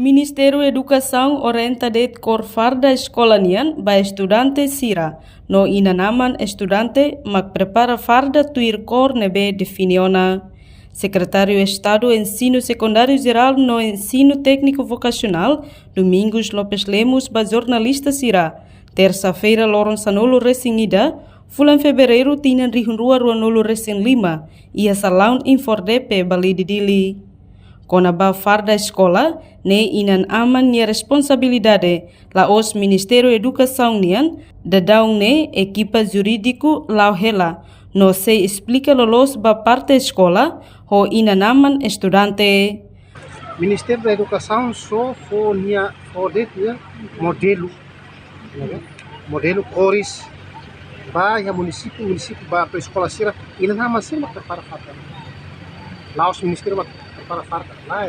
Ministério da Educação orienta de cor farda escolanian ba estudante sira, no inanaman estudante mak prepara farda tuir cor nebe definiona. Secretário de Estado Ensino Secundário Geral no Ensino Técnico Vocacional, Domingos Lopes Lemos, ba jornalista sira. Terça-feira, Loron Sanolo recém-ida, fulan fevereiro tinan rihunrua ruanolo recém-lima, ia salão infordepe bali didili. Kona ba farda escola, ne inan aman nia responsabilidade la os Ministério Educação nian, dadau ne equipa jurídico lau hela, no se explica lolos ba parte escola, ho inan aman estudante. Ministério da Educação só for nia modelo cores ba ya município ba para escola sira inan aman sira prepara farda. Lá os Ministério para farda lá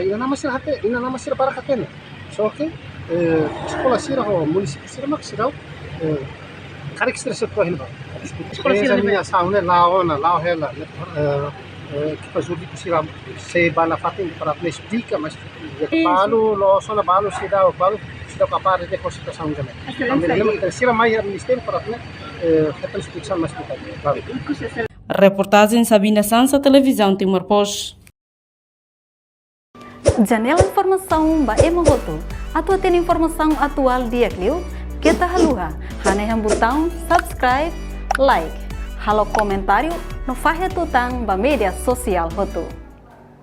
ina nama sira para katena so que escola sira ho município sira mak sira karek sira se ko hinba escola sira minha sauna lá hela que faz o tipo sira se bala fatin para me explica mas balu lo sona balu sira capaz de constituição também sira mais ministério para esta explicação mais detalhada. Reportagem Sabina Sansa, Televisão Timor-Poste. Janela informação ba emogoto. Atua tem informação atual dia Clio. Kita haluha. Haneham botão subscribe, like. Halo comentário no fahe tutang ba media sosial hotu.